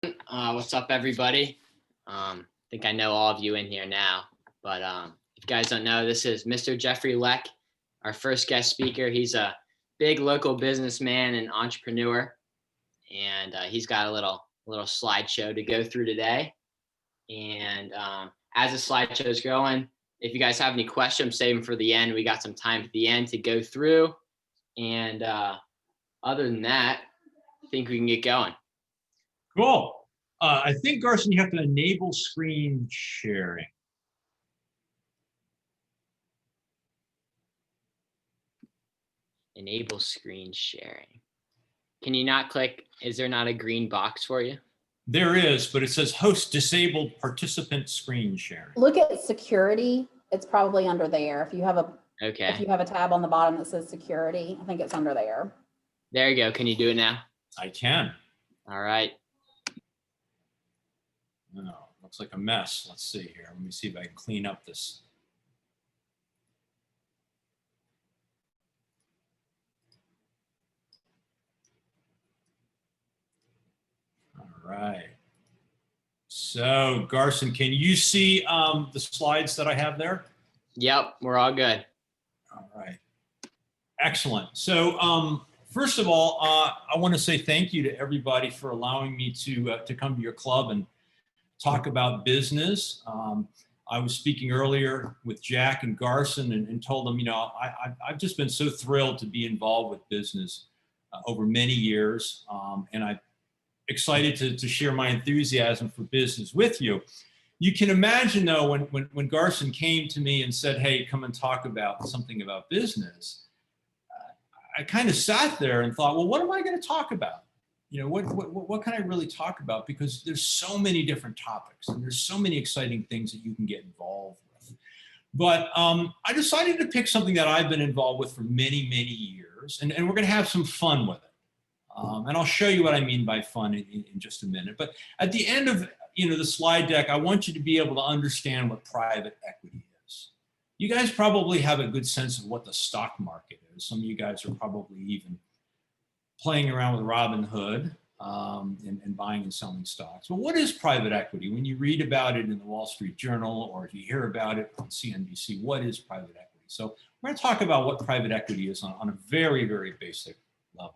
What's up, everybody? I think I know all of you in here now, but if you guys don't know, this is Mr. Jeffrey Leck, our first guest speaker. He's a big local businessman and entrepreneur, and he's got a little slideshow to go through today. And as the slideshow is going, if you guys have any questions, save them for the end. We got some time at the end to go through, and other than that, I think we can get going. Cool. I think, Garson, you have to enable screen sharing. Enable screen sharing. Can you not click? Is there not a green box for you? There is, but it says host disabled participant screen sharing. Look at security. It's probably under there. If you have a Okay. tab on the bottom that says security, I think it's under there. There you go. Can you do it now? I can. All right. No, looks like a mess. Let's see here. Let me see if I can clean up this. All right. So, Garson, can you see the slides that I have there? Yep, we're all good. All right. Excellent. So, first of all, I want to say thank you to everybody for allowing me to come to your club and talk about business. I was speaking earlier with Jack and Garson and told them, you know, I've just been so thrilled to be involved with business over many years. And I'm excited to share my enthusiasm for business with you. You can imagine, though, when Garson came to me and said, hey, come and talk about something about business, I kind of sat there and thought, well, what am I going to talk about? You know, what can I really talk about? Because there's so many different topics and there's so many exciting things that you can get involved with. But I decided to pick something that I've been involved with for many, many years, and we're going to have some fun with it. And I'll show you what I mean by fun in just a minute. But at the end of the slide deck, I want you to be able to understand what private equity is. You guys probably have a good sense of what the stock market is. Some of you guys are probably even playing around with Robinhood and buying and selling stocks. Well, what is private equity? When you read about it in the Wall Street Journal or if you hear about it on CNBC, what is private equity? So we're going to talk about what private equity is on a very, very basic level.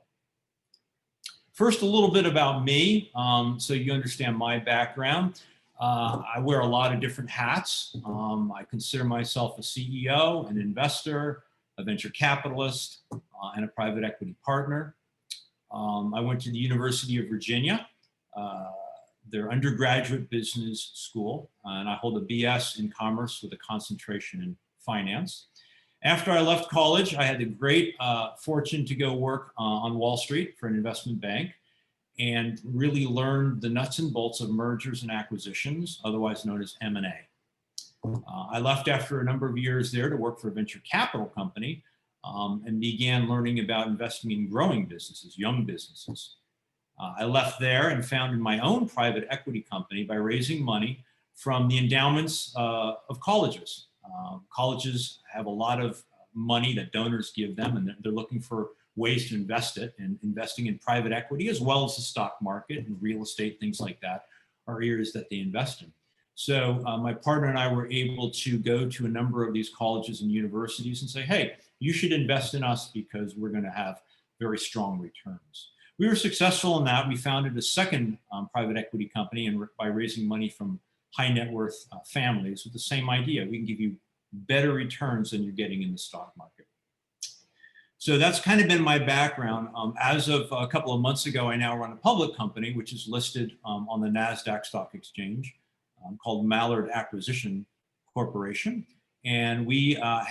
First, a little bit about me, so you understand my background. I wear a lot of different hats. I consider myself a CEO, an investor, a venture capitalist, and a private equity partner. I went to the University of Virginia, their undergraduate business school, and I hold a BS in commerce with a concentration in finance. After I left college, I had the great fortune to go work on Wall Street for an investment bank and really learned the nuts and bolts of mergers and acquisitions, otherwise known as M&A. I left after a number of years there to work for a venture capital company and began learning about investing in growing businesses, young businesses. I left there and founded my own private equity company by raising money from the endowments of colleges. Colleges have a lot of money that donors give them, and they're looking for ways to invest it, and investing in private equity as well as the stock market and real estate, things like that, are areas that they invest in. So my partner and I were able to go to a number of these colleges and universities and say, hey, you should invest in us because we're going to have very strong returns. We were successful in that. We founded a second private equity company and by raising money from high net worth families with the same idea. We can give you better returns than you're getting in the stock market. So that's kind of been my background. As of a couple of months ago, I now run a public company, which is listed on the NASDAQ stock exchange called Mallard Acquisition Corporation. And we are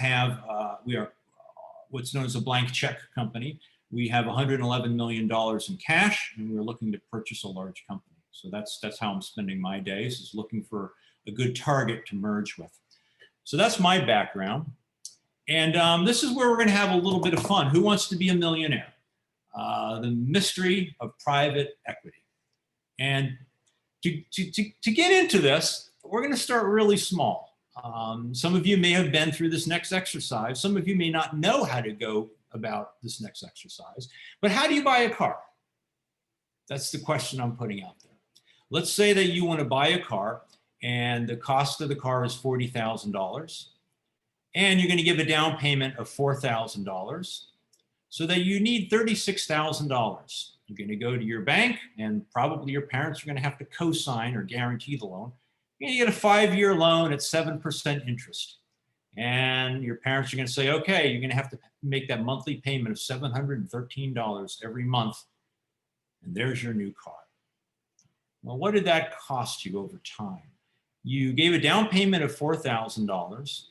what's known as a blank check company. We have $111 million in cash, and we're looking to purchase a large company. So that's how I'm spending my days, is looking for a good target to merge with. So that's my background. And this is where we're going to have a little bit of fun. Who wants to be a millionaire? The mystery of private equity. And to get into this, we're going to start really small. Some of you may have been through this next exercise. Some of you may not know how to go about this next exercise. But how do you buy a car? That's the question I'm putting out there. let's say that you want to buy a car and the cost of the car is $40,000 and you're going to give a down payment of $4,000 so that you need $36,000. You're going to go to your bank and probably your parents are going to have to co-sign or guarantee the loan. You're going to get a 5-year loan at 7% interest. And your parents are going to say, okay, you're going to have to make that monthly payment of $713 every month. And there's your new car. Well, what did that cost you over time? You gave a down payment of $4,000.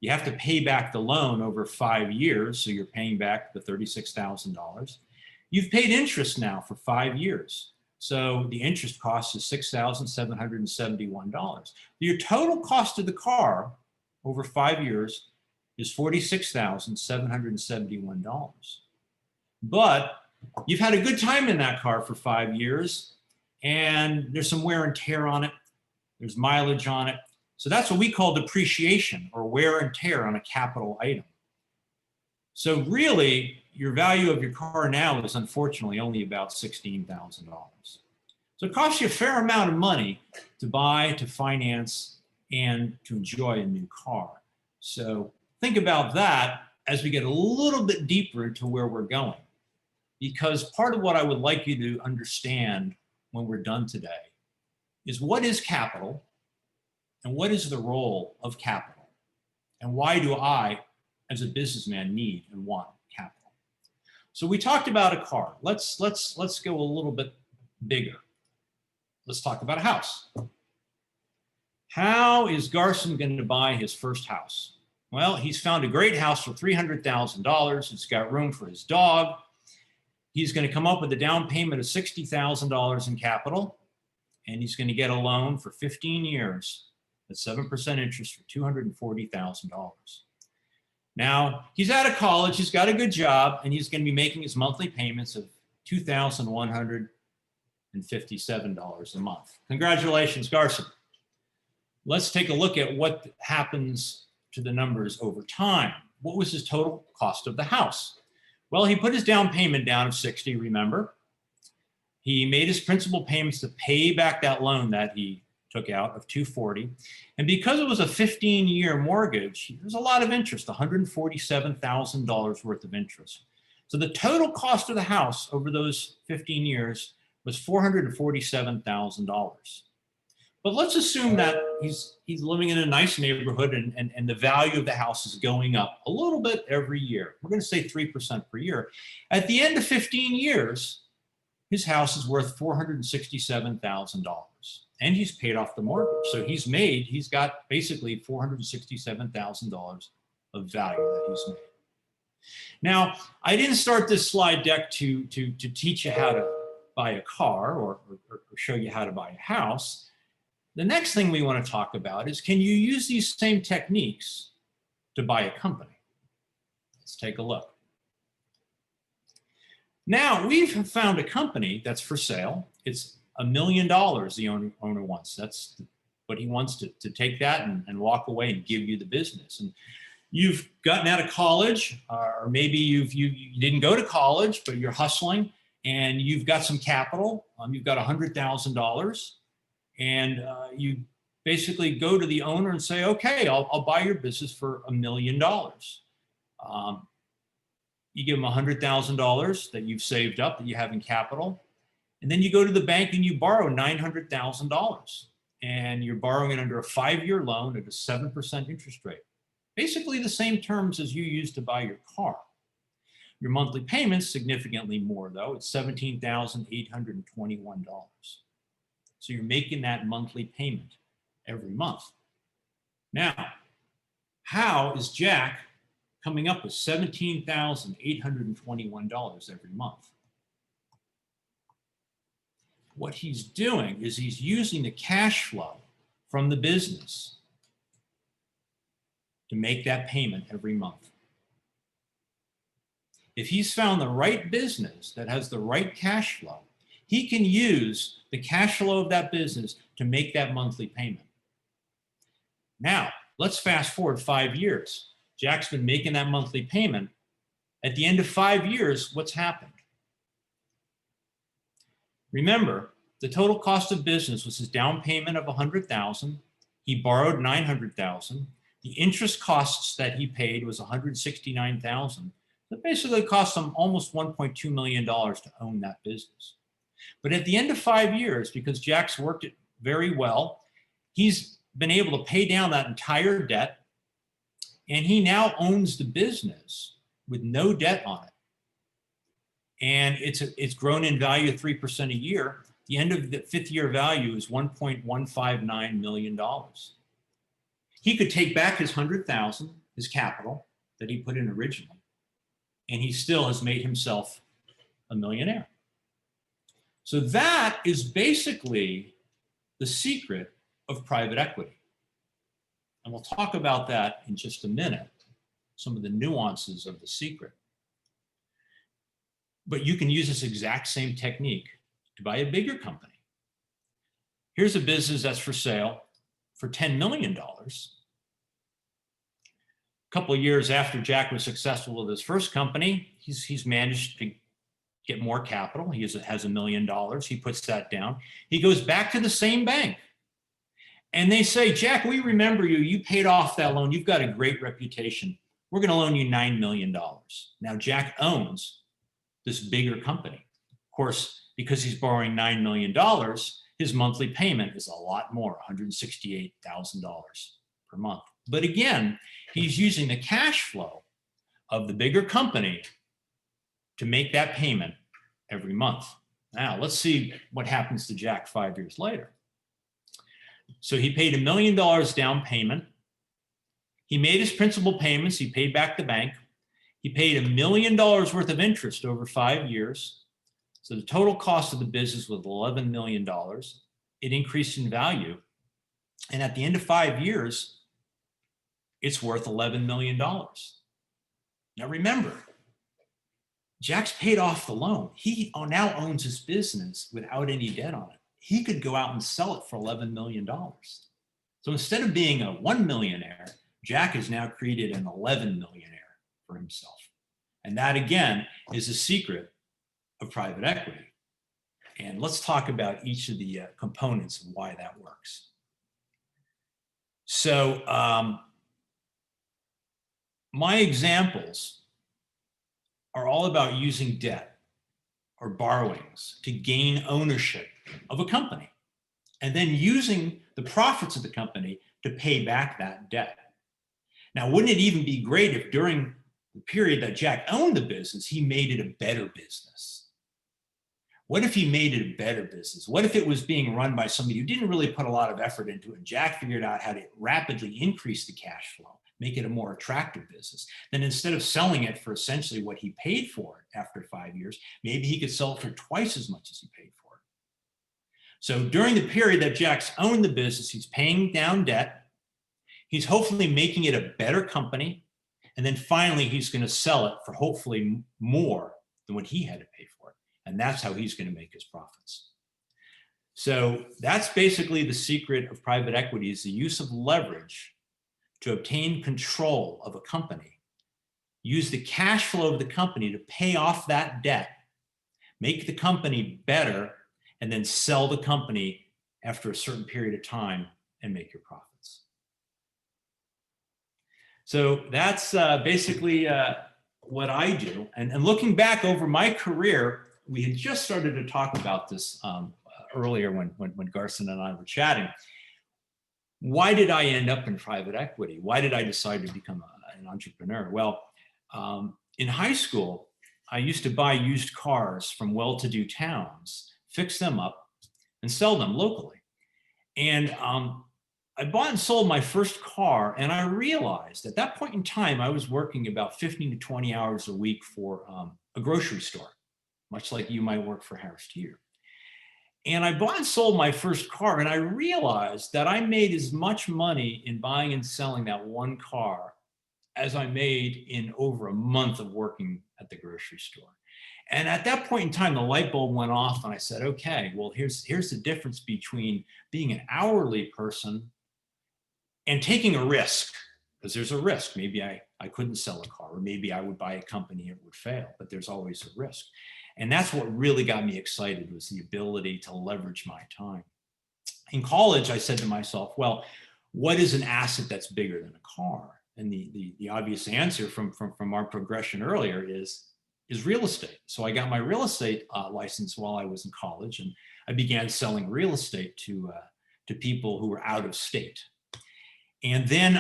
You have to pay back the loan over 5 years, so you're paying back the $36,000. You've paid interest now for 5 years. So the interest cost is $6,771. Your total cost of the car over 5 years is $46,771. But you've had a good time in that car for 5 years, and there's some wear and tear on it. There's mileage on it. So that's what we call depreciation, or wear and tear on a capital item. So really, your value of your car now is unfortunately only about $16,000. So it costs you a fair amount of money to buy, to finance, and to enjoy a new car. So think about that as we get a little bit deeper into where we're going. Because part of what I would like you to understand when we're done today is what is capital and what is the role of capital? And why do I, as a businessman, need and want capital? So we talked about a car. Let's go a little bit bigger. Let's talk about a house. How is Garson going to buy his first house? Well, he's found a great house for $300,000. It's got room for his dog. He's going to come up with a down payment of $60,000 in capital, and he's going to get a loan for 15 years at 7% interest for $240,000. Now, he's out of college, he's got a good job, and he's going to be making his monthly payments of $2,157 a month. Congratulations, Garson. Let's take a look at what happens to the numbers over time. What was his total cost of the house? Well, he put his down payment down of $60,000, remember? He made his principal payments to pay back that loan that he took out of $240,000. And because it was a 15-year mortgage, there's a lot of interest, $147,000 worth of interest. So the total cost of the house over those 15 years was $447,000. But let's assume that he's living in a nice neighborhood and the value of the house is going up a little bit every year. We're going to say 3% per year. At the end of 15 years, his house is worth $467,000. And he's paid off the mortgage. So he's got basically $467,000 of value that he's made. Now, I didn't start this slide deck to teach you how to buy a car or show you how to buy a house. The next thing we want to talk about is, can you use these same techniques to buy a company? Let's take a look. Now, we've found a company that's for sale. It's $1 million the owner wants. That's what he wants to take that and walk away and give you the business. And you've gotten out of college, or maybe you didn't go to college, but you're hustling and you've got some capital. You've got $100,000, and you basically go to the owner and say, okay, I'll buy your business for $1 million. You give them $100,000 that you've saved up, that you have in capital. And then you go to the bank and you borrow $900,000. And you're borrowing it under a 5-year loan at a 7% interest rate. Basically the same terms as you used to buy your car. Your monthly payment's significantly more though. It's $17,821. So you're making that monthly payment every month. Now, how is Jack coming up with $17,821 every month? What he's doing is he's using the cash flow from the business to make that payment every month. If he's found the right business that has the right cash flow, he can use the cash flow of that business to make that monthly payment. Now, let's fast forward 5 years. Jack's been making that monthly payment. At the end of 5 years, what's happened? Remember, the total cost of business was his down payment of $100,000. He borrowed $900,000. The interest costs that he paid was $169,000. It basically cost him almost $1.2 million to own that business. But at the end of 5 years, because Jack's worked it very well, he's been able to pay down that entire debt, and he now owns the business with no debt on it. And it's grown in value 3% a year. The end of the 5th year value is $1.159 million. He could take back his $100,000, his capital that he put in originally, and he still has made himself a millionaire. So that is basically the secret of private equity. And we'll talk about that in just a minute, some of the nuances of the secret. But you can use this exact same technique to buy a bigger company. Here's a business that's for sale for $10 million. A couple of years after Jack was successful with his first company, he's managed to get more capital. He has $1 million. He puts that down. He goes back to the same bank. And they say, Jack, we remember you. You paid off that loan. You've got a great reputation. We're going to loan you $9 million. Now, Jack owns this bigger company. Of course, because he's borrowing $9 million, his monthly payment is a lot more, $168,000 per month. But again, he's using the cash flow of the bigger company to make that payment every month. Now, let's see what happens to Jack 5 years later. So he paid $1 million down payment. He made his principal payments. He paid back the bank. He paid $1 million worth of interest over 5 years. So the total cost of the business was $11 million. It increased in value. And at the end of 5 years, it's worth $11 million. Now remember, Jack's paid off the loan. He now owns his business without any debt on it. He could go out and sell it for $11 million. So instead of being a 1 millionaire, Jack has now created an 11 millionaire for himself. And that, again, is the secret of private equity. And let's talk about each of the components of why that works. So my examples are all about using debt or borrowings to gain ownership of a company, and then using the profits of the company to pay back that debt. Now, wouldn't it even be great if during the period that Jack owned the business, he made it a better business? What if he made it a better business? What if it was being run by somebody who didn't really put a lot of effort into it? Jack figured out how to rapidly increase the cash flow, make it a more attractive business. Then instead of selling it for essentially what he paid for it after 5 years, maybe he could sell it for twice as much as he paid for it. So during the period that Jack's owned the business, he's paying down debt. He's hopefully making it a better company. And then finally, he's going to sell it for hopefully more than what he had to pay for it. And that's how he's going to make his profits. So that's basically the secret of private equity, is the use of leverage to obtain control of a company. Use the cash flow of the company to pay off that debt, make the company better, and then sell the company after a certain period of time and make your profits. So that's basically what I do. And looking back over my career, we had just started to talk about this earlier when Garson and I were chatting. Why did I end up in private equity? Why did I decide to become an entrepreneur? Well, in high school, I used to buy used cars from well-to-do towns, fix them up, and sell them locally. And I bought and sold my first car, and I realized at that point in time, I was working about 15 to 20 hours a week for a grocery store, much like you might work for Harris Teeter. And I bought and sold my first car, and I realized that I made as much money in buying and selling that one car as I made in over a month of working at the grocery store. And at that point in time, the light bulb went off, and I said, okay, well, here's the difference between being an hourly person and taking a risk, because there's a risk. Maybe I couldn't sell a car, or maybe I would buy a company, it would fail, but there's always a risk. And that's what really got me excited, was the ability to leverage my time. In college, I said to myself, well, what is an asset that's bigger than a car? And the obvious answer from our progression earlier is real estate. So I got my real estate license while I was in college, and I began selling real estate to people who were out of state. And then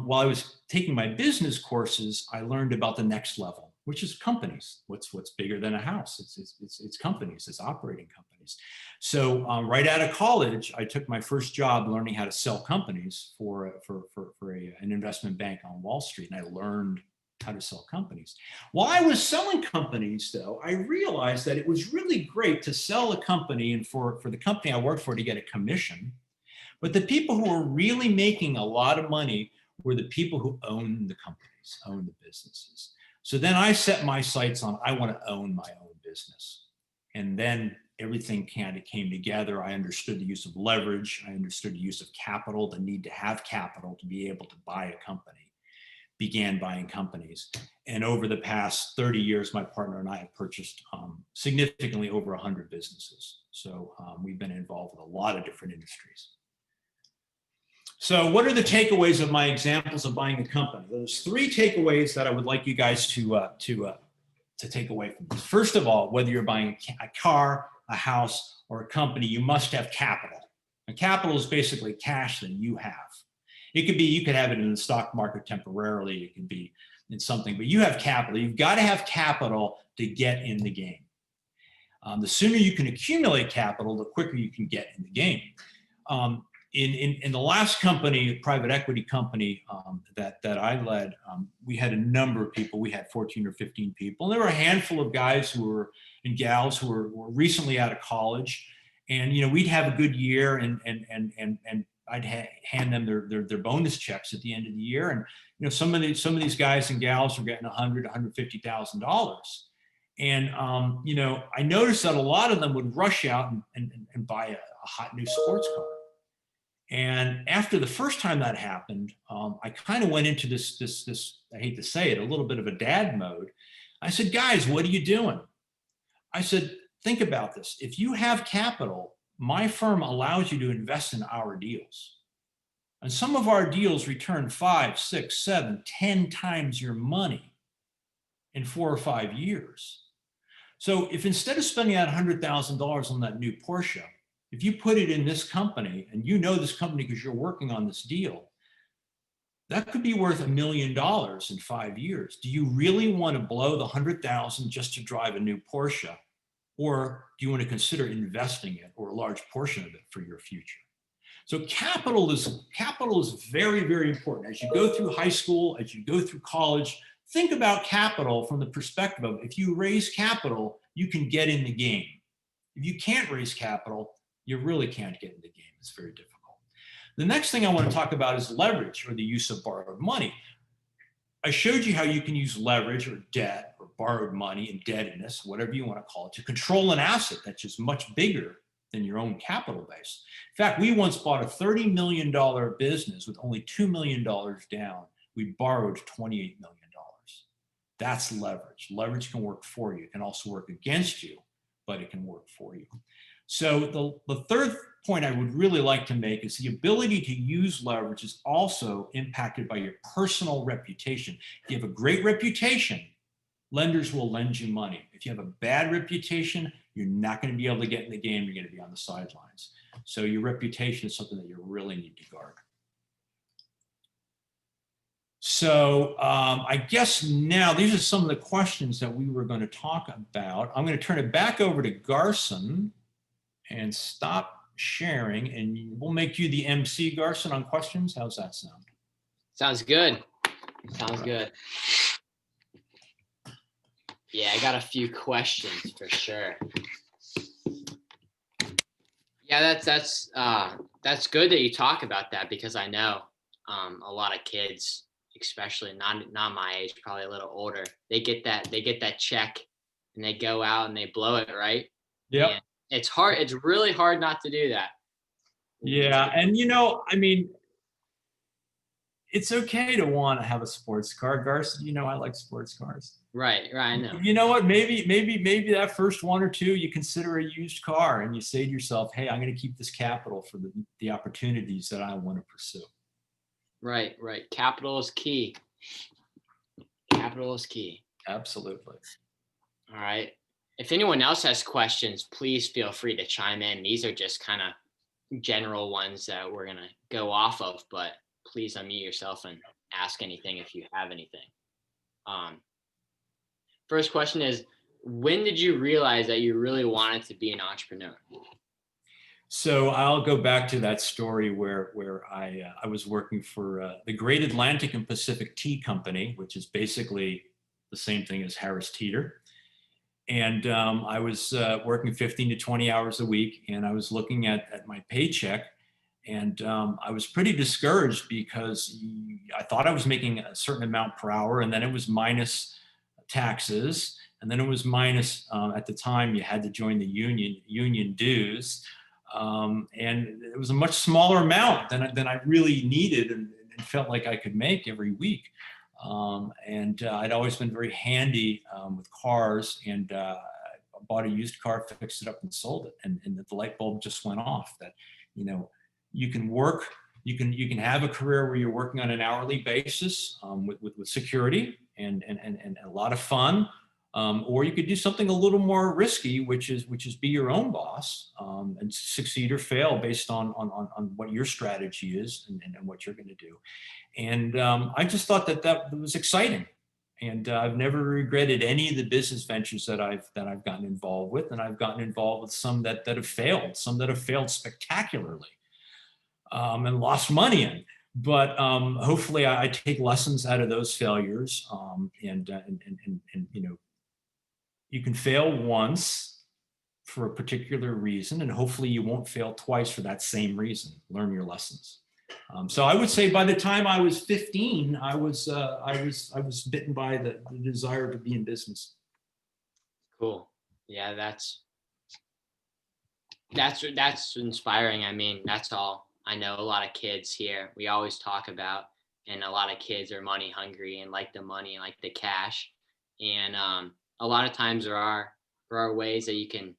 while I was taking my business courses, I learned about the next level, which is companies. What's bigger than a house? It's companies, it's operating companies. So right out of college, I took my first job learning how to sell companies for an investment bank on Wall Street, and I learned how to sell companies. While I was selling companies, though, I realized that it was really great to sell a company and for the company I worked for to get a commission. But the people who were really making a lot of money were the people who owned the companies, owned the businesses. So then I set my sights on, I want to own my own business. And then everything kind of came together. I understood the use of leverage. I understood the use of capital, the need to have capital to be able to buy a company. Began buying companies. And over the past 30 years, my partner and I have purchased significantly over 100 businesses. So we've been involved with a lot of different industries. So what are the takeaways of my examples of buying a company? There's 3 takeaways that I would like you guys to take away from this. First of all, whether you're buying a car, a house, or a company, you must have capital. And capital is basically cash that you have. It could be, you could have it in the stock market temporarily, it can be in something, but you have capital. You've got to have capital to get in the game. The sooner you can accumulate capital, the quicker you can get in the game. In the last company, private equity company that I led, we had a number of people. We had 14 or 15 people. And there were a handful of guys and gals who were recently out of college. And we'd have a good year, and I'd hand them their bonus checks at the end of the year. And some of these guys and gals were getting $100,000, $150,000. And I noticed that a lot of them would rush out and buy a hot new sports car. And after the first time that happened, I kind of went into this, I hate to say it, a little bit of a dad mode. I said, guys, what are you doing? I said, think about this. If you have capital, my firm allows you to invest in our deals. And some of our deals return 5, 6, 7, 10 times your money in 4 or 5 years. So if instead of spending that $100,000 on that new Porsche, if you put it in this company, and this company because you're working on this deal, that could be worth $1 million in 5 years. Do you really want to blow the $100,000 just to drive a new Porsche? Or do you want to consider investing it, or a large portion of it, for your future? So capital is very, very important. As you go through high school, as you go through college, think about capital from the perspective of, if you raise capital, you can get in the game. If you can't raise capital, you really can't get in the game. It's very difficult. The next thing I want to talk about is leverage, or the use of borrowed money. I showed you how you can use leverage or debt or borrowed money, indebtedness, whatever you want to call it, to control an asset that's just much bigger than your own capital base. In fact, we once bought a $30 million business with only $2 million down. We borrowed $28 million. That's leverage. Leverage can work for you. It can also work against you, but it can work for you. So the third point I would really like to make is the ability to use leverage is also impacted by your personal reputation. If you have a great reputation, lenders will lend you money. If you have a bad reputation, you're not going to be able to get in the game. You're going to be on the sidelines. So your reputation is something that you really need to guard. So I guess now these are some of the questions that we were going to talk about. I'm going to turn it back over to Garson and stop sharing, and we'll make you the MC, Garson, on questions. How's that sound? Sounds good. Sounds good. Yeah, I got a few questions for sure. Yeah, that's good that you talk about that, because I know a lot of kids, especially not my age, probably a little older, they get that check and they go out and they blow it, right? Yeah. It's hard. It's really hard not to do that. Yeah. And, I mean, it's okay to want to have a sports car, Garson. I like sports cars. Right. I know. You know what? Maybe that first one or two you consider a used car, and you say to yourself, "Hey, I'm going to keep this capital for the opportunities that I want to pursue." Right. Capital is key. Capital is key. Absolutely. All right. If anyone else has questions, please feel free to chime in. These are just kind of general ones that we're going to go off of, but please unmute yourself and ask anything if you have anything. First question is, when did you realize that you really wanted to be an entrepreneur? So I'll go back to that story where I was working for the Great Atlantic and Pacific Tea Company, which is basically the same thing as Harris Teeter. And I was working 15 to 20 hours a week, and I was looking at my paycheck, and I was pretty discouraged because I thought I was making a certain amount per hour, and then it was minus taxes, and then it was minus, at the time you had to join the union dues, and it was a much smaller amount than I really needed and felt like I could make every week. And I'd always been very handy with cars, and I bought a used car, fixed it up, and sold it. And the light bulb just went off that, you can work, you can have a career where you're working on an hourly basis with security and a lot of fun, or you could do something a little more risky, which is be your own boss, and succeed or fail based on what your strategy is and what you're going to do. And I just thought that was exciting, and I've never regretted any of the business ventures that I've gotten involved with, and I've gotten involved with some that have failed, some that have failed spectacularly, and lost money in. But hopefully, I take lessons out of those failures, and you can fail once for a particular reason, and hopefully you won't fail twice for that same reason. Learn your lessons. So I would say by the time I was 15, I was bitten by the desire to be in business. Cool. Yeah, that's inspiring. I mean, that's all I know. A lot of kids here, we always talk about, and a lot of kids are money hungry and like the money and like the cash. And a lot of times there are ways that you can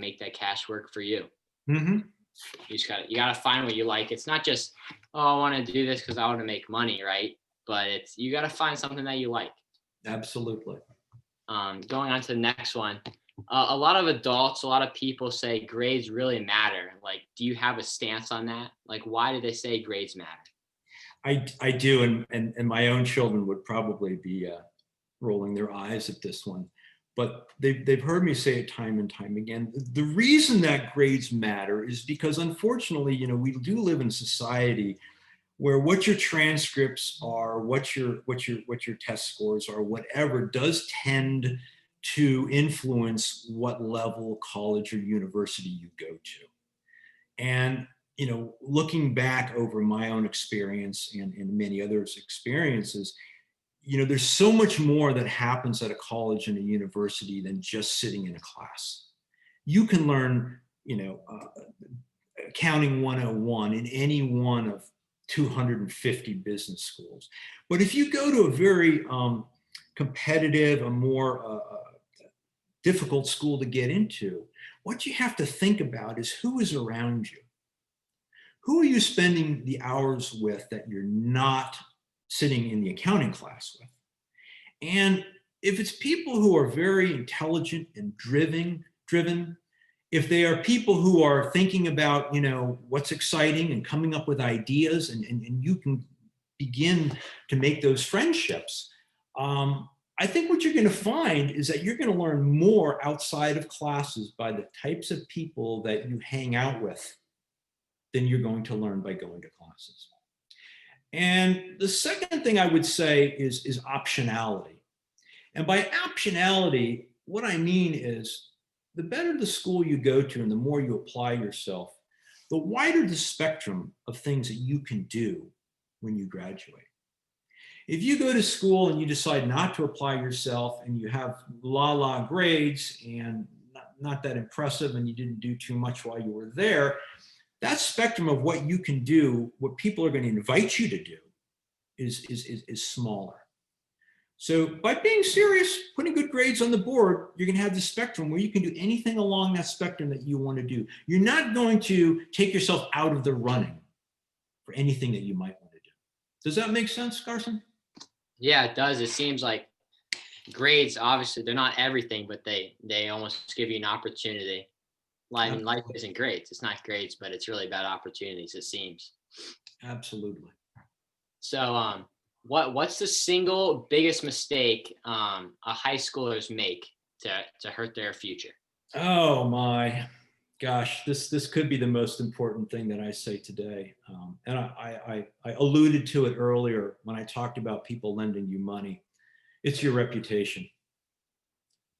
make that cash work for you. Mm-hmm. You gotta find what you like. It's not just, oh, I want to do this because I want to make money, right? But you gotta find something that you like. Absolutely. Going on to the next one. A lot of adults, a lot of people say grades really matter. Like, do you have a stance on that? Like, why do they say grades matter? I do, and my own children would probably be rolling their eyes at this one. But they've heard me say it time and time again. The reason that grades matter is because, unfortunately, we do live in a society where what your transcripts are, what your test scores are, whatever, does tend to influence what level college or university you go to. And looking back over my own experience and many others' experiences, there's so much more that happens at a college and a university than just sitting in a class. You can learn, accounting 101 in any one of 250 business schools. But if you go to a very competitive, a more difficult school to get into, what you have to think about is who is around you. Who are you spending the hours with that you're not sitting in the accounting class with? And if it's people who are very intelligent and driven, if they are people who are thinking about, what's exciting and coming up with ideas, and you can begin to make those friendships, I think what you're going to find is that you're going to learn more outside of classes by the types of people that you hang out with than you're going to learn by going to classes. And the second thing I would say is optionality. And by optionality, what I mean is the better the school you go to and the more you apply yourself, the wider the spectrum of things that you can do when you graduate. If you go to school and you decide not to apply yourself and you have la grades and not that impressive and you didn't do too much while you were there, that spectrum of what you can do, what people are going to invite you to do, is smaller. So by being serious, putting good grades on the board, you're going to have the spectrum where you can do anything along that spectrum that you want to do. You're not going to take yourself out of the running for anything that you might want to do. Does that make sense, Carson? Yeah, it does. It seems like grades, obviously, they're not everything, but they almost give you an opportunity. Life isn't grades. It's not grades, but it's really about opportunities, it seems. Absolutely. So, what's the single biggest mistake a high schoolers make to hurt their future? Oh my gosh, this could be the most important thing that I say today. And I alluded to it earlier when I talked about people lending you money. It's your reputation.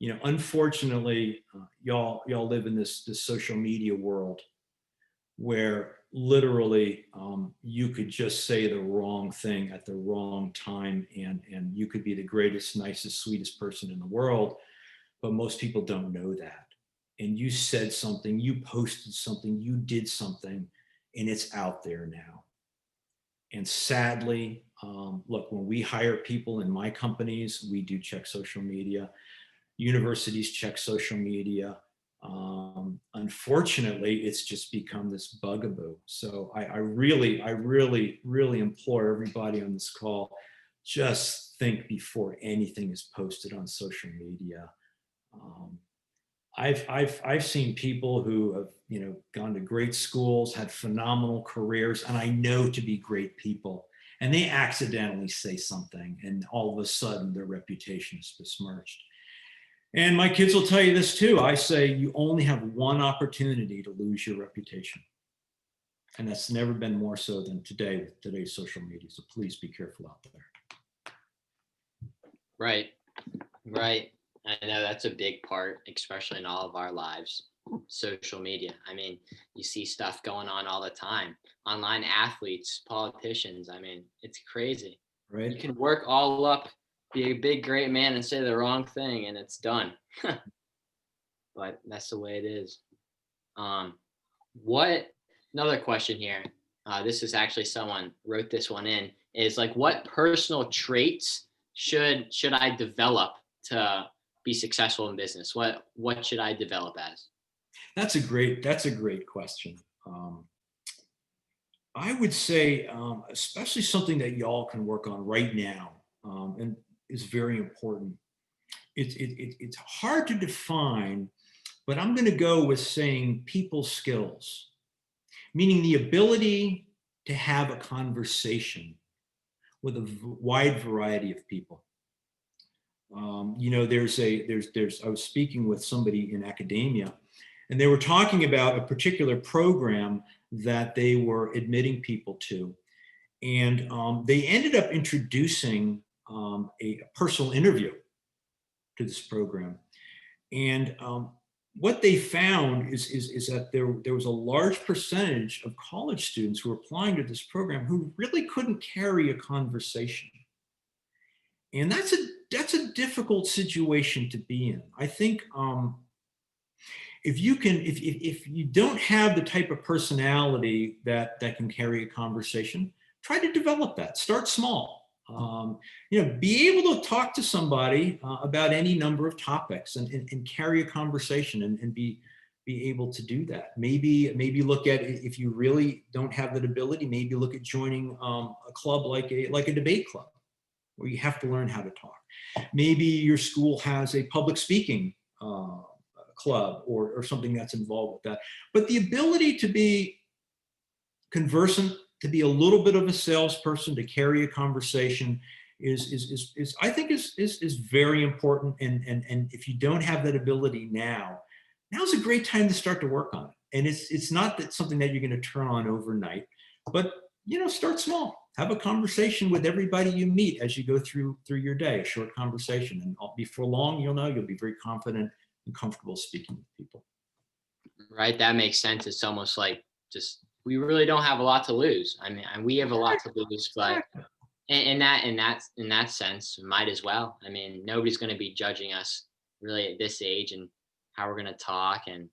You know, unfortunately, y'all live in this social media world where literally you could just say the wrong thing at the wrong time, and you could be the greatest, nicest, sweetest person in the world, but most people don't know that. And you said something, you posted something, you did something, and it's out there now. And sadly, look, when we hire people in my companies, we do check social media. Universities check social media. Unfortunately, it's just become this bugaboo. So I really implore everybody on this call, just think before anything is posted on social media. I've seen people who have, you know, gone to great schools, had phenomenal careers, and I know to be great people, and they accidentally say something, and all of a sudden their reputation is besmirched. And my kids will tell you this too. I say you only have one opportunity to lose your reputation. And that's never been more so than today with today's social media. So please be careful out there. Right. I know that's a big part, especially in all of our lives. Social media. I mean, you see stuff going on all the time. Online athletes, politicians. I mean, it's crazy. Right? You can work all up, be a big, great man and say the wrong thing and it's done. But that's the way it is. Another question here. This is actually someone wrote this one in, is like, what personal traits should I develop to be successful in business? What should I develop as? That's a great question. I would say, especially something that y'all can work on right now, and is very important. It's hard to define, but I'm going to go with saying people skills, meaning the ability to have a conversation with a wide variety of people. You know, I was speaking with somebody in academia, and they were talking about a particular program that they were admitting people to. And they ended up introducing a personal interview to this program. And what they found is that there was a large percentage of college students who were applying to this program who really couldn't carry a conversation. And that's a difficult situation to be in. I think if you don't have the type of personality that can carry a conversation, try to develop that. Start small. You know, be able to talk to somebody about any number of topics and carry a conversation and be able to do that. Maybe look at, if you really don't have that ability, maybe look at joining a club like a debate club, where you have to learn how to talk. Maybe your school has a public speaking club or something that's involved with that. But the ability to be conversant, to be a little bit of a salesperson, to carry a conversation is I think is very important. And if you don't have that ability now's a great time to start to work on it. And it's not that something that you're going to turn on overnight, but you know, start small. Have a conversation with everybody you meet as you go through your day, a short conversation. And before long, you'll be very confident and comfortable speaking with people. Right. That makes sense. It's almost like just, we really don't have a lot to lose. I mean, we have a lot to lose, but in that sense, might as well. I mean, nobody's going to be judging us really at this age and how we're going to talk. And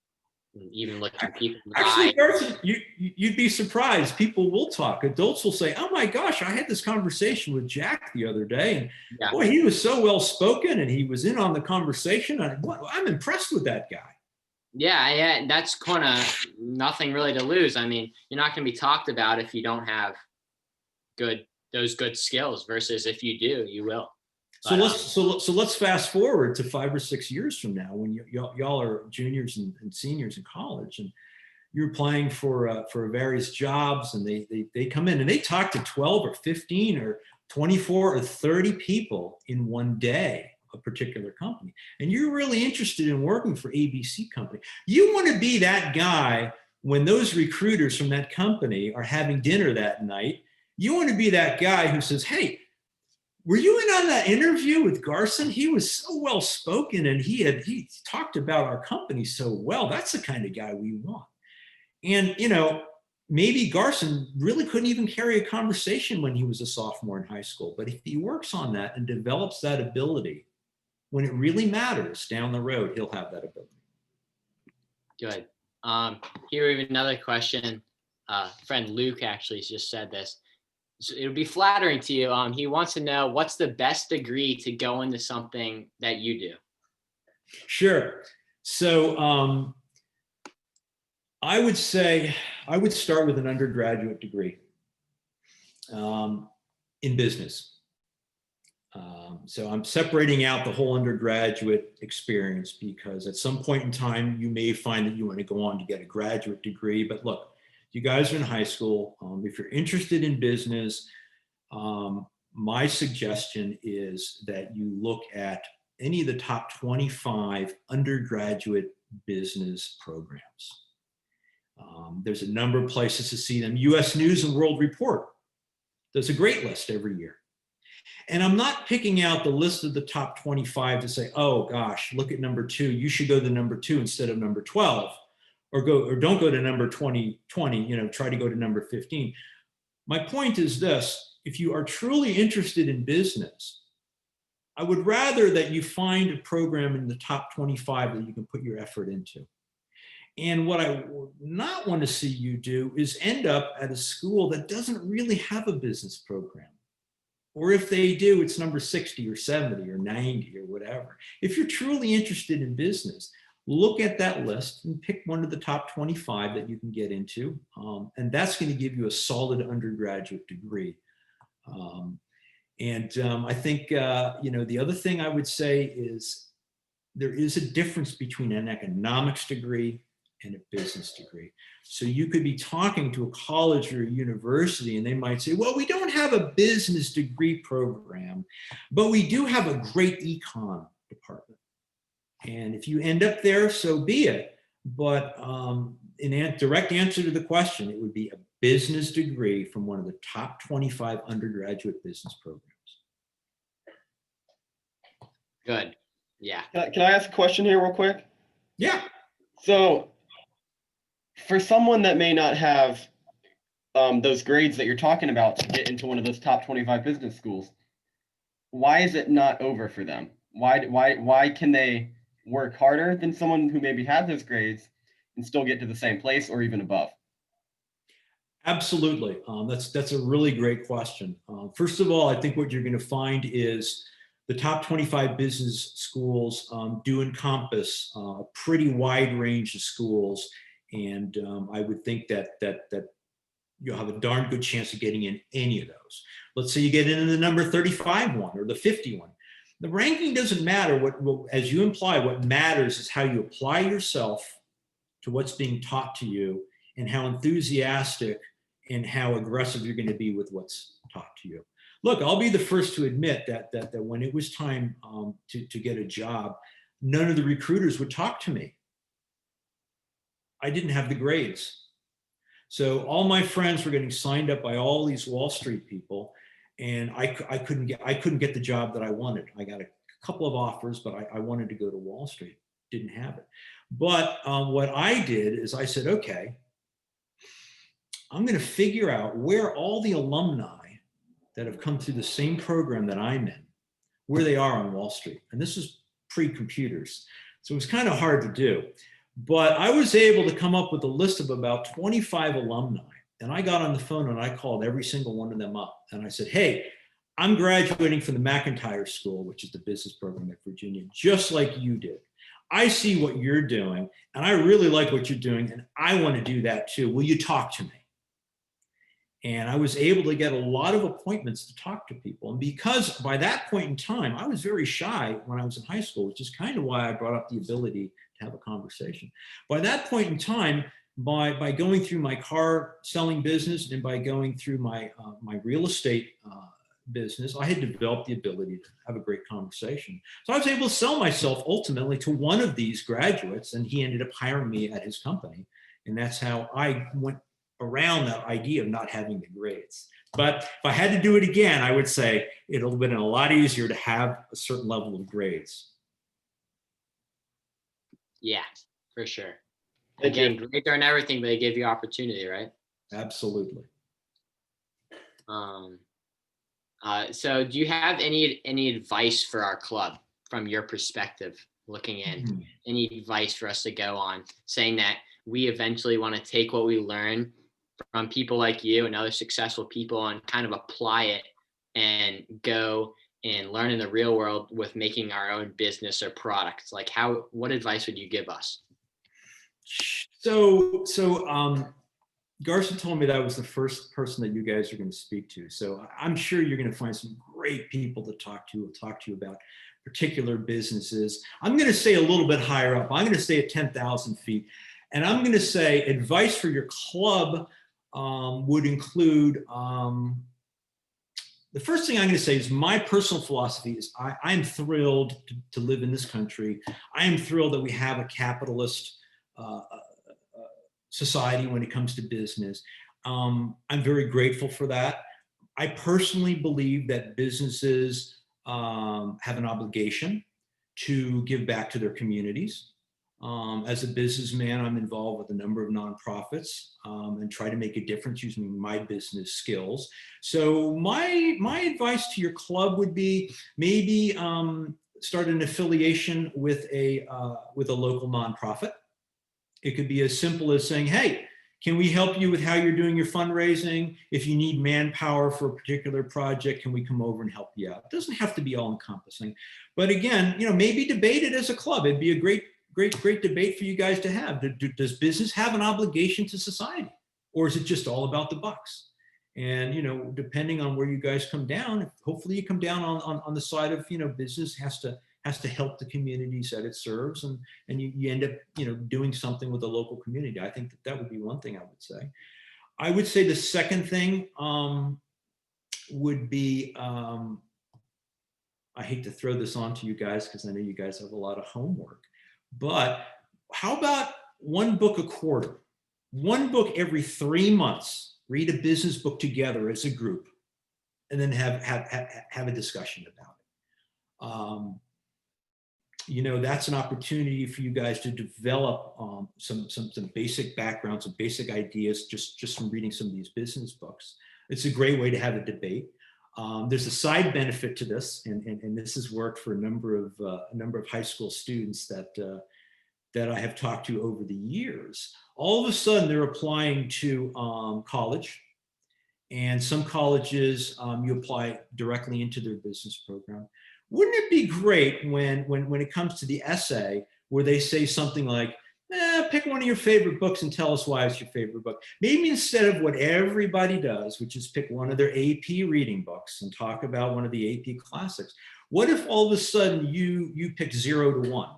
and even looking people in the Actually, eye. Garrison, you'd be surprised. People will talk. Adults will say, "Oh my gosh, I had this conversation with Jack the other day, and Yeah. boy, he was so well spoken, and he was in on the conversation. I'm impressed with that guy." Yeah, that's kind of nothing really to lose. I mean, you're not going to be talked about if you don't have those good skills. Versus if you do, you will. So But, let's fast forward to 5 or 6 years from now when y'all are juniors and seniors in college, and you're applying for various jobs, and they come in and they talk to 12 or 15 or 24 or 30 people in one day, a particular company, and you're really interested in working for ABC company. You want to be that guy when those recruiters from that company are having dinner that night. You want to be that guy who says, "Hey, were you in on that interview with Garson? He was so well spoken, and he talked about our company so well. That's the kind of guy we want." And maybe Garson really couldn't even carry a conversation when he was a sophomore in high school, but if he works on that and develops that ability, when it really matters down the road, he'll have that ability. good. Here we have another question. Friend Luke actually just said this. So it would be flattering to you. He wants to know, what's the best degree to go into something that you do? Sure. So I would say I would start with an undergraduate degree in business. So I'm separating out the whole undergraduate experience because at some point in time, you may find that you want to go on to get a graduate degree. But look, you guys are in high school. If you're interested in business, my suggestion is that you look at any of the top 25 undergraduate business programs. There's a number of places to see them. US News and World Report does a great list every year. And I'm not picking out the list of the top 25 to say, "Oh gosh, look at number 2. You should go to number 2 instead of number 12, or don't go to number 20, try to go to number 15." My point is this: if you are truly interested in business, I would rather that you find a program in the top 25 that you can put your effort into. And what I would not want to see you do is end up at a school that doesn't really have a business program. Or if they do, it's number 60 or 70 or 90 or whatever. If you're truly interested in business, look at that list and pick one of the top 25 that you can get into. And that's going to give you a solid undergraduate degree. I think, the other thing I would say is there is a difference between an economics degree and a business degree. So you could be talking to a college or a university and they might say, "Well, we don't have a business degree program, but we do have a great econ department." And if you end up there, so be it. But in a direct answer to the question, it would be a business degree from one of the top 25 undergraduate business programs. Good. Yeah. Can I ask a question here real quick? Yeah. So for someone that may not have those grades that you're talking about to get into one of those top 25 business schools, why is it not over for them? Why can they work harder than someone who maybe had those grades and still get to the same place or even above? Absolutely. That's a really great question. First of all, I think what you're going to find is the top 25 business schools do encompass a pretty wide range of schools. And I would think that you'll have a darn good chance of getting in any of those. Let's say you get in the number 35 one or the 50 one. The ranking doesn't matter. As you imply, what matters is how you apply yourself to what's being taught to you and how enthusiastic and how aggressive you're going to be with what's taught to you. Look, I'll be the first to admit that when it was time to get a job, none of the recruiters would talk to me. I didn't have the grades. So all my friends were getting signed up by all these Wall Street people, and I couldn't get the job that I wanted. I got a couple of offers, but I wanted to go to Wall Street. Didn't have it. But what I did is I said, okay, I'm going to figure out where all the alumni that have come through the same program that I'm in, where they are on Wall Street. And this is pre-computers. So it was kind of hard to do. But I was able to come up with a list of about 25 alumni. And I got on the phone and I called every single one of them up. And I said, hey, I'm graduating from the McIntyre School, which is the business program at Virginia, just like you did. I see what you're doing, and I really like what you're doing, and I want to do that too. Will you talk to me? And I was able to get a lot of appointments to talk to people. And because by that point in time, I was very shy when I was in high school, which is kind of why I brought up the ability to have a conversation. By that point in time, by going through my car selling business and by going through my real estate business, I had developed the ability to have a great conversation. So I was able to sell myself ultimately to one of these graduates, and he ended up hiring me at his company. And that's how I went around that idea of not having the grades. But if I had to do it again, I would say it'll have been a lot easier to have a certain level of grades. Yeah, for sure. Thank you. Again, grades aren't everything, but they give you opportunity, right? Absolutely. So do you have any advice for our club from your perspective looking in? Any advice for us to go on, saying that we eventually want to take what we learn from people like you and other successful people and kind of apply it and go and learn in the real world with making our own business or products? Like what advice would you give us? So Garson told me that was the first person that you guys are going to speak to. So I'm sure you're going to find some great people to talk to. We'll talk to you about particular businesses. I'm going to say a little bit higher up. I'm going to stay at 10,000 feet. And I'm going to say advice for your club would include, the first thing I'm going to say is my personal philosophy is I'm thrilled to live in this country. I am thrilled that we have a capitalist society when it comes to business. I'm very grateful for that. I personally believe that businesses have an obligation to give back to their communities. As a businessman, I'm involved with a number of nonprofits and try to make a difference using my business skills. So my advice to your club would be maybe start an affiliation with a local nonprofit. It could be as simple as saying, hey, can we help you with how you're doing your fundraising? If you need manpower for a particular project, can we come over and help you out? It doesn't have to be all encompassing. But again, maybe debate it as a club. It'd be a great debate for you guys to have. Does business have an obligation to society? Or is it just all about the bucks? And, depending on where you guys come down, hopefully you come down on the side of, business has to help the communities that it serves, and you end up, doing something with the local community. I think that would be one thing I would say. I would say the second thing would be, I hate to throw this on to you guys because I know you guys have a lot of homework, but how about one book a quarter? One book every 3 months. Read a business book together as a group, and then have a discussion about it. That's an opportunity for you guys to develop some basic background, some basic ideas just from reading some of these business books. It's a great way to have a debate. There's a side benefit to this, and this has worked for a number of high school students that I have talked to over the years. All of a sudden, they're applying to college, and some colleges you apply directly into their business program. Wouldn't it be great when it comes to the essay where they say something like, pick one of your favorite books and tell us why it's your favorite book? Maybe instead of what everybody does, which is pick one of their AP reading books and talk about one of the AP classics, what if all of a sudden you pick 0 to 1?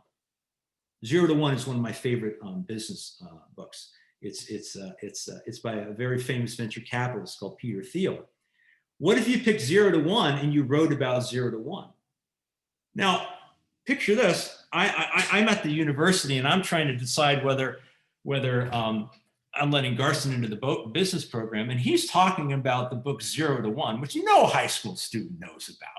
0 to 1 is one of my favorite business books. It's by a very famous venture capitalist called Peter Thiel. What if you picked 0 to 1 and you wrote about 0 to 1? Now, picture this. I'm at the university and I'm trying to decide whether I'm letting Garson into the business program, and he's talking about the book 0 to 1, which no high school student knows about.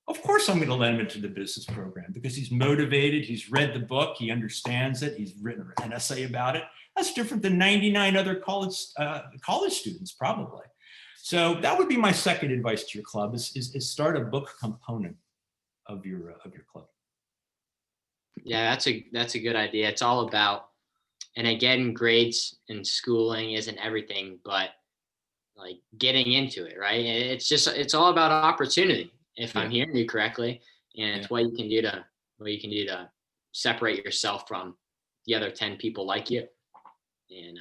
Of course, I'm going to let him into the business program because he's motivated. He's read the book. He understands it. He's written an essay about it. That's different than 99 other college students, probably. So that would be my second advice to your club: is start a book component of your club. Yeah, that's a good idea. It's all about, and again, grades and schooling isn't everything, but like getting into it, right? It's all about opportunity, if I'm hearing you correctly, and it's what you can do to separate yourself from the other 10 people like you. And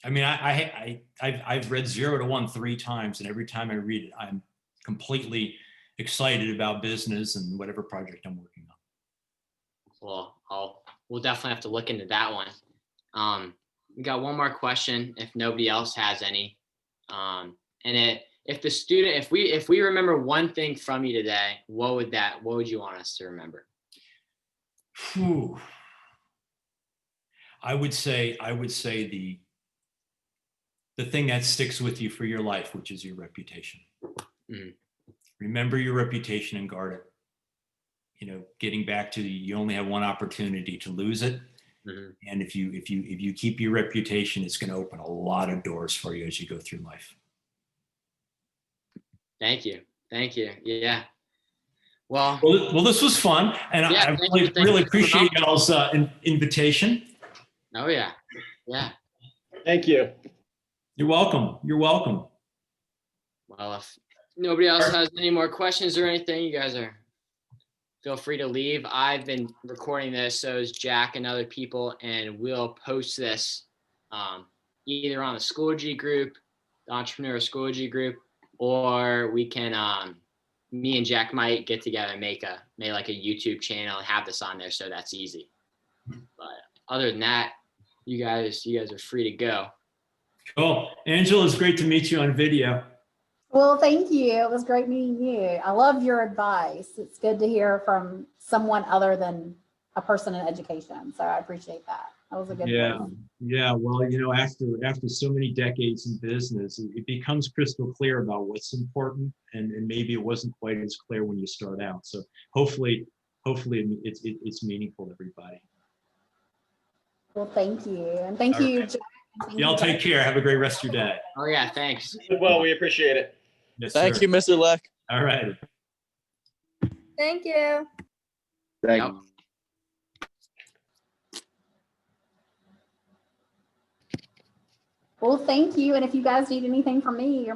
I mean, I've read 0 to 1 3 times, and every time I read it, I'm completely excited about business and whatever project I'm working on. well, we'll definitely have to look into that one. We got one more question if nobody else has any. If we remember one thing from you today, what would you want us to remember? Whew. I would say the thing that sticks with you for your life, which is your reputation. Mm-hmm. Remember your reputation and guard it. You know, getting back to you only have one opportunity to lose it. Mm-hmm. And if you keep your reputation, it's going to open a lot of doors for you as you go through life. Thank you. Yeah. Well, this was fun, and I really appreciate y'all's invitation. Oh yeah. Thank you. You're welcome. Well, if nobody else has any more questions or anything, you guys feel free to leave. I've been recording this, so is Jack and other people, and we'll post this either on the Schoology group, the Entrepreneur Schoology group, or we can me and Jack might get together and make like a YouTube channel and have this on there, so that's easy. But other than that, you guys are free to go. Cool. Angela, it's great to meet you on video. Well, thank you. It was great meeting you. I love your advice. It's good to hear from someone other than a person in education. So I appreciate that. That was a good one. Yeah. Well, you know, after so many decades in business, it becomes crystal clear about what's important, and maybe it wasn't quite as clear when you start out. So hopefully it's meaningful to everybody. Well, thank you. And thank you, Jack. Y'all take care. Have a great rest of your day. Oh yeah, thanks. Well, we appreciate it. Yes, Thank you, Mr. Leck. All right. Thank you. Yep. Well, thank you. And if you guys need anything from me, you're